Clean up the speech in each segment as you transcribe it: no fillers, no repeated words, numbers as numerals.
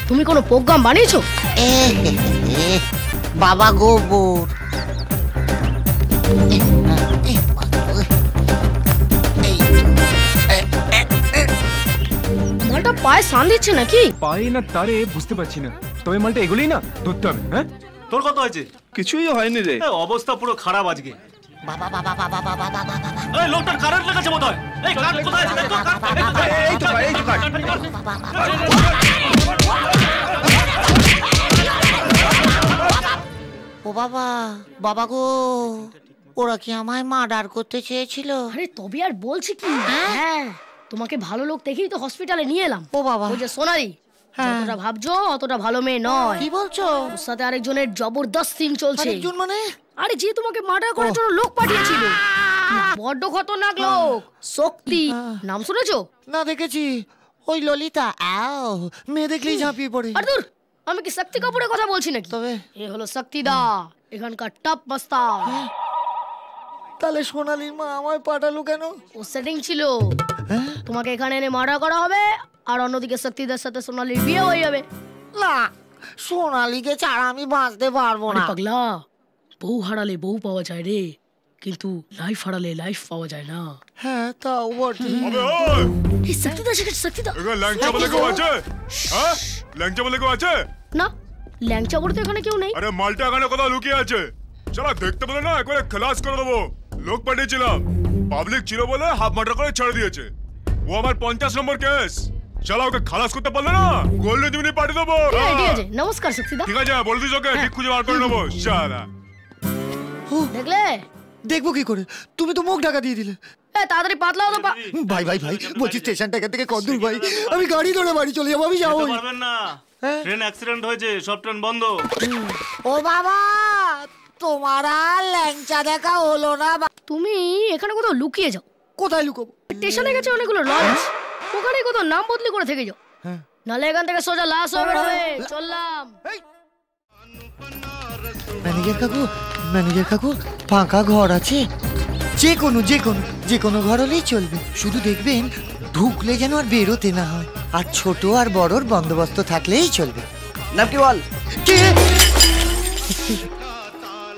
তুমি কোনো প্রোগ্রাম বানিয়েছো? বাবা গোবর। মালটা পায়ে সান দিচ্ছে নাকি? পায়ে না তারে বুঝতে পারছি না, তবে মালটা এগুলোই না ধরতে হবে। হ্যাঁ তোর কত হয়েছে? কিছুই হয়নি রে, অবস্থা পুরো খারাপ আজকে। বাবা বাবা বাবা বাবা বাবা বাবা, এই লোকটার কারেন্ট লেগেছে বোধহয়। এই কারেন্ট কোথায় আছে? এই তো এই তো এই তো ও বাবা, বাবা গো, ওরা কি আমায় মার্ডার করতে চেয়েছিল? আরে তবে আর বলছি কি, হ্যাঁ তোমাকে ভালো লোক দেখেই তো হসপিটালে নিয়ে এলাম। ও বাবা, ওই যে সোনালি, যতটা ভাবছো অতটা ভালো মেয়ে নয়। কি বলছো? ওর সাথে আরেকজনের জবরদস্ত সিন চলছে। আরেকজন মানে? আরে যে তোমাকে মার্ডার করার জন্য লোক পাঠিয়েছিল, বড্ড খতরনাক লোক, শক্তি। নাম শুনেছো? না, দেখেছি। ওই ললিতা, আও মেয়ে দেখলেই ঝাঁপিয়ে পড়ে। আর দূর, আমি কি শক্তি কাপুরের কথা বলছি নাকি? তবে এ হলো শক্তিদা, এখানকার টপ মাস্টার। তাহলে সোনালির মা আমায় পাঠালো কেন? ও সেটিং ছিল, তোমাকে এখানে এনে মার্ডার করা হবে, আর অন্যদিকে শক্তিদার সাথে সোনালির বিয়ে হয়ে যাবে। না, সোনালিকে ছাড়া আমি বাঁচতে পারবো না। পাগলা, বউ হারালে বউ পাওয়া যায় রে, কিন্তু লাইফ হারালে লাইফ পাওয়া যায় না। হ্যাঁ, তাও বটে। এই শক্তিদা শিখেছে, শক্তিদা। ল্যাংচা বলে কেউ আছে? হ্যাঁ, ল্যাংচা বলে কেউ আছে? না, ল্যাংচা বলতে এখানে কেউ নেই। আরে মালটা এখানে কোথাও লুকিয়ে আছে। চলো দেখতে বলে না, একবারে খালাস করে দেবো। লোক পাঠিয়েছিলাম, পাবলিক ছিল বলে হাফ মার্ডার করে ছেড়ে দিয়েছে। ও আমার 50 নম্বর কেস। চলো ওকে খালাস করতে পারলে না, গোল্ডেন জুবিলি পাঠিয়ে দেবো। ঠিক আছে, নমস্কার শক্তিদা। ঠিক আছে, বলে দিস ওকে, ঠিক খুঁজে বার করে নেবো। শালা দেখলে? দেখবো কি করে? তুমি তো মুখ ঢাকা দিয়ে দিলে। তাড়াতাড়ি পাতলা হতো। ভাই ভাই ভাই, বলছি স্টেশনটা এখান থেকে কত দূর ভাই? আমি গাড়ি ধরে বাড়ি চলে যাবো। আমি যাবো। পারবেন না, ট্রেন অ্যাক্সিডেন্ট হয়েছে, সব ট্রেন বন্ধ। ও বাবা, তোমার আর ল্যাংচা দেখা হলো না। তুমি এখানে কোথাও লুকিয়ে যাও। কোথায় লুকোবো? স্টেশনে গেছে অনেকগুলো লঞ্চ, ওখানে কোথাও নাম বদলি করে থেকে যাও, নালে এখান থেকে সোজা লাশ হয়ে বেরোবে। চললাম। ম্যানেজার কাকু, ম্যানেজার কাকু, ফাঁকা ঘর আছে? যে কোনো ঘর হলেই চলবে। শুধু দেখবেন ঢুকলে যেন আর বেরোতে না হয়, আর ছোট আর বড়র বন্দোবস্ত থাকলেই চলবে। নাম কি বল? কে?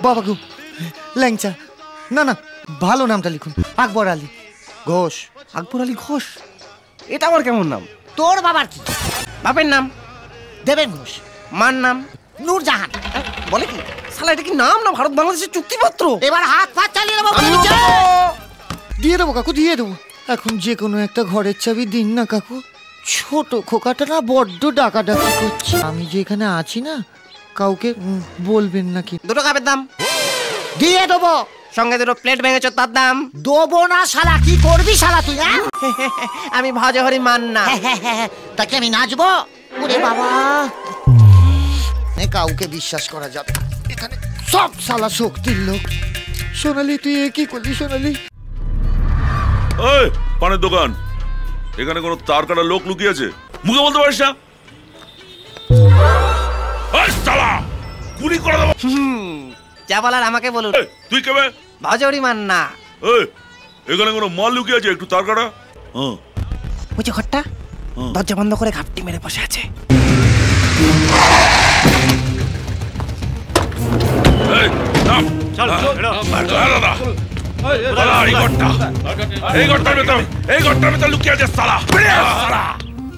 বাবা গো, ল্যাংচা। না না, ভালো নামটা লিখুন, আকবর আলী ঘোষ। আকবর আলী ঘোষ? এটা আমার কেমন নাম? তোর বাবার কি? বাপের নাম দেবেন ঘোষ। মার নাম নূরজাহান। বলে কি শালা, এটা কি নাম না ভারত বাংলাদেশের চুক্তিপত্র? এবার হাত পা চালিয়ে দেবো। দিয়ে দেবো কাকু, দিয়ে দেবো। এখন যে কোনো একটা ঘরের চাবি দিন না কাকু। ছোট খোকাটা না বড্ড ডাকাডাকি করছে। আমি যে এখানে আছি না, কাউকে বলবেন নাকি? দুটো কাপের দাম দিয়ে দেবো। সঙ্গে দুটো প্লেট ভেঙেছো, তার দাম দেবো না। শালা কি করবি শালা তুই? আমি ভজহরি মান না। তাকে আমি নাচবো? ওরে বাবা, কাউকে বিশ্বাস করা যাবে না, এখানে সব শালা শক্তির লোক। সোনালি, তুই কি করলি সোনালি? এই পানের দোকান, এখানে কোনো তার কাটা লোক লুকিয়ে আছে? মুখে বলতে পারিস না? এই শালা, গুলি করে দেবো। যা বলার আমাকে বলুন। তুই কেবে? ভজহরি মান না। এই এখানে কোনো মাল লুকিয়ে আছে? একটু তার কাটা। ওই যে ঘরটা, দরজা বন্ধ করে ঘাপটি মেরে বসে আছে।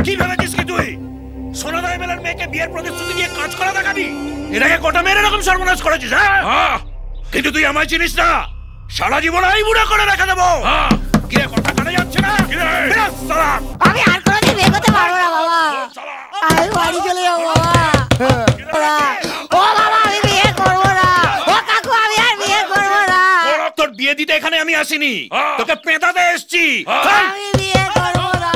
কি ভেবেছিস কি তুই? সোনাদাই মেলার মেয়েকে বিয়ের প্রতিশ্রুতি দিয়ে কাজ করা দেখাবি? এটাকে গোটা মেয়ের এরকম সর্বনাশ করেছিস? হ্যাঁ, কিন্তু তুই আমায় চিনিস না। সারা জীবন এই বুড়া করে রেখে দেবো। কিরে, কথা কানে যাচ্ছে না? আমি আর কোনোদিন বিয়ে করতে পারবো না বাবা। আমি বাড়ি চলে যাবো বাবা। ও বাবা, আমি বিয়ে করবো না। ও কাকু, আমি আর বিয়ে করবো না। তোর বিয়ে দিতে এখানে আমি আসিনি, তোকে পেঁদাতে এসছি। আমি বিয়ে করবো না।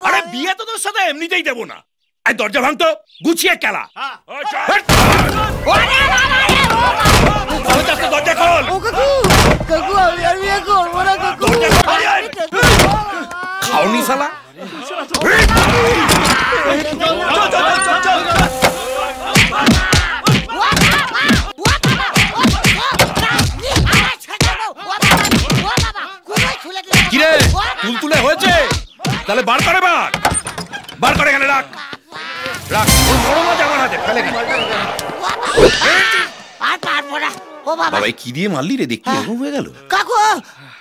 আরে বিয়ে তো তোর সাথে এমনিতেই দেবো না। এই দরজা ভাঙতো, গুছিয়ে খেলা। দরজা খোল। ও কাকু, কাকু, আমি আর বিয়ে করবো না কাকু। খাওনি শালা। কিরে, তুলতুলে হয়েছে? তাহলে বার করে, বার করে এখানে রাখ। রাখ ওর বড় মাছ আমার হাতে ফেলে দে। আর পারবো না ও বাবা বাবা কি দিয়ে মারলি রে দেখি এরকম হয়ে গেল। কাকু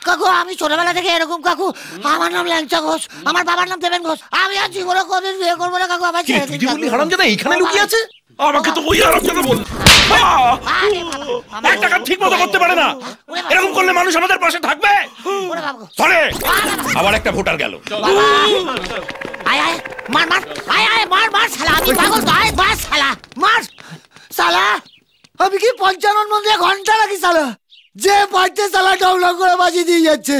কাকু আমি ছোটবেলা থেকে এরকম কাকু আমার নাম ল্যাংচা ঘোষ আমার বাবার নাম দেবেন ঘোষ আমি আর জীবনে কোনদিন বিয়ে করবো না কাকু আমার কি ছেড়ে তুই দিন যে বললি হারামজাদা এইখানে লুকিয়ে আছে আমাকে তো ওই হারামজাদা বল এক টাকা ঠিক মতো করতে পারে না এরকম করলে মানুষ আমাদের পাশে থাকবে চলে আবার একটা ভোটার গেল আয় আয় মার মার আয় আয় মার মার শালা আমি পাগল আয় মার শালা মার শালা আমি কি পঞ্চানন মন্দিরে ঘন্টা রাখি শালা যে বাড়তে শালা ডাউনলোড করে বাজিয়ে দিয়ে যাচ্ছে